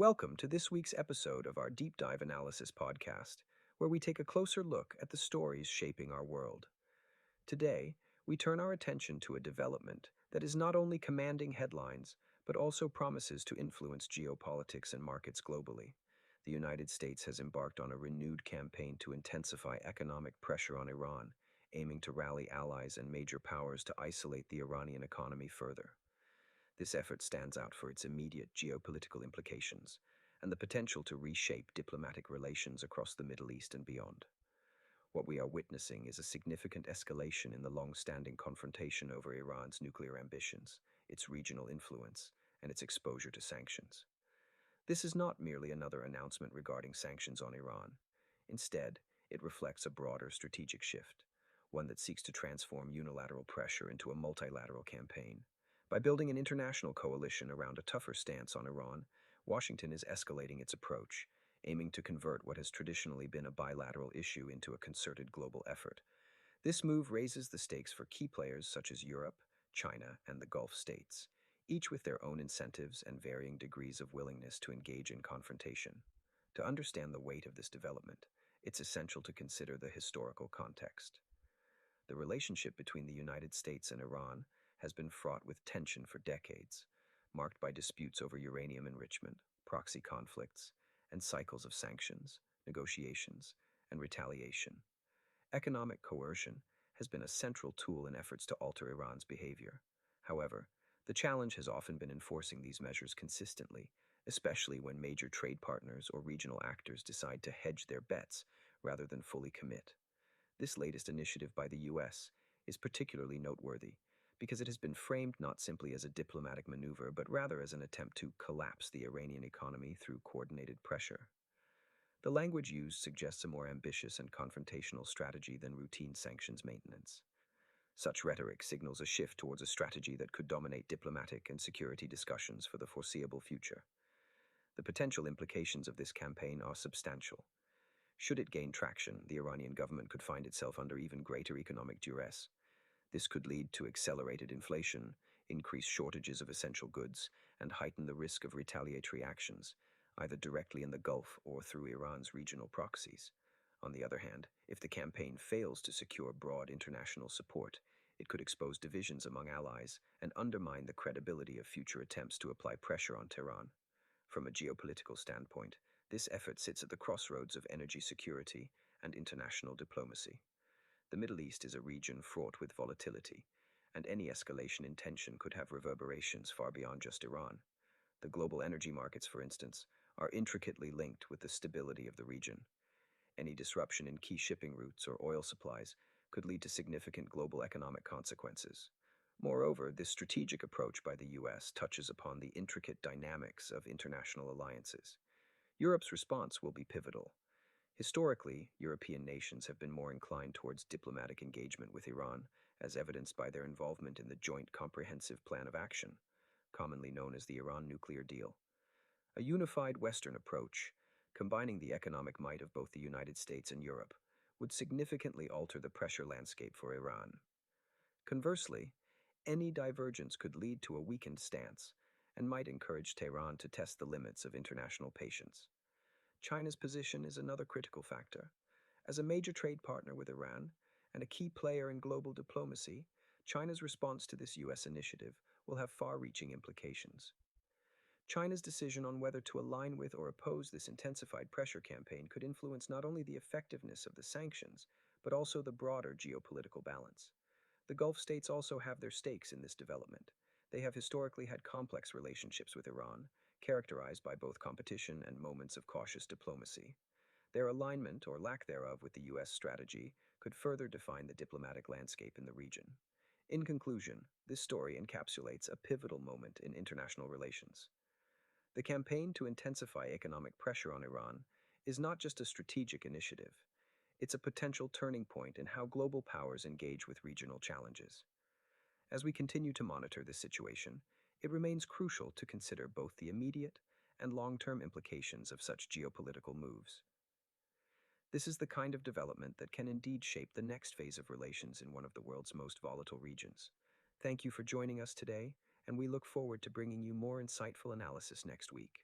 Welcome to this week's episode of our Deep Dive Analysis podcast, where we take a closer look at the stories shaping our world. Today, we turn our attention to a development that is not only commanding headlines, but also promises to influence geopolitics and markets globally. The United States has embarked on a renewed campaign to intensify economic pressure on Iran, aiming to rally allies and major powers to isolate the Iranian economy further. This effort stands out for its immediate geopolitical implications and the potential to reshape diplomatic relations across the Middle East and beyond. What we are witnessing is a significant escalation in the long-standing confrontation over Iran's nuclear ambitions, its regional influence, and its exposure to sanctions. This is not merely another announcement regarding sanctions on Iran. Instead, it reflects a broader strategic shift, one that seeks to transform unilateral pressure into a multilateral campaign. By building an international coalition around a tougher stance on Iran, Washington is escalating its approach, aiming to convert what has traditionally been a bilateral issue into a concerted global effort. This move raises the stakes for key players such as Europe, China, and the Gulf states, each with their own incentives and varying degrees of willingness to engage in confrontation. To understand the weight of this development, it's essential to consider the historical context. The relationship between the United States and Iran has been fraught with tension for decades, marked by disputes over uranium enrichment, proxy conflicts, and cycles of sanctions, negotiations, and retaliation. Economic coercion has been a central tool in efforts to alter Iran's behavior. However, the challenge has often been enforcing these measures consistently, especially when major trade partners or regional actors decide to hedge their bets rather than fully commit. This latest initiative by the U.S. is particularly noteworthy because it has been framed not simply as a diplomatic maneuver, but rather as an attempt to collapse the Iranian economy through coordinated pressure. The language used suggests a more ambitious and confrontational strategy than routine sanctions maintenance. Such rhetoric signals a shift towards a strategy that could dominate diplomatic and security discussions for the foreseeable future. The potential implications of this campaign are substantial. Should it gain traction, the Iranian government could find itself under even greater economic duress. This could lead to accelerated inflation, increased shortages of essential goods, and heighten the risk of retaliatory actions, either directly in the Gulf or through Iran's regional proxies. On the other hand, if the campaign fails to secure broad international support, it could expose divisions among allies and undermine the credibility of future attempts to apply pressure on Tehran. From a geopolitical standpoint, this effort sits at the crossroads of energy security and international diplomacy. The Middle East is a region fraught with volatility, and any escalation in tension could have reverberations far beyond just Iran. The global energy markets, for instance, are intricately linked with the stability of the region. Any disruption in key shipping routes or oil supplies could lead to significant global economic consequences. Moreover, this strategic approach by the U.S. touches upon the intricate dynamics of international alliances. Europe's response will be pivotal. Historically, European nations have been more inclined towards diplomatic engagement with Iran, as evidenced by their involvement in the Joint Comprehensive Plan of Action, commonly known as the Iran nuclear deal. A unified Western approach, combining the economic might of both the United States and Europe, would significantly alter the pressure landscape for Iran. Conversely, any divergence could lead to a weakened stance and might encourage Tehran to test the limits of international patience. China's position is another critical factor. As a major trade partner with Iran and a key player in global diplomacy, China's response to this U.S. initiative will have far-reaching implications. China's decision on whether to align with or oppose this intensified pressure campaign could influence not only the effectiveness of the sanctions, but also the broader geopolitical balance. The Gulf states also have their stakes in this development. They have historically had complex relationships with Iran, characterized by both competition and moments of cautious diplomacy. Their alignment, or lack thereof, with the U.S. strategy could further define the diplomatic landscape in the region. In conclusion, this story encapsulates a pivotal moment in international relations. The campaign to intensify economic pressure on Iran is not just a strategic initiative. It's a potential turning point in how global powers engage with regional challenges. As we continue to monitor this situation, it remains crucial to consider both the immediate and long-term implications of such geopolitical moves. This is the kind of development that can indeed shape the next phase of relations in one of the world's most volatile regions. Thank you for joining us today, and we look forward to bringing you more insightful analysis next week.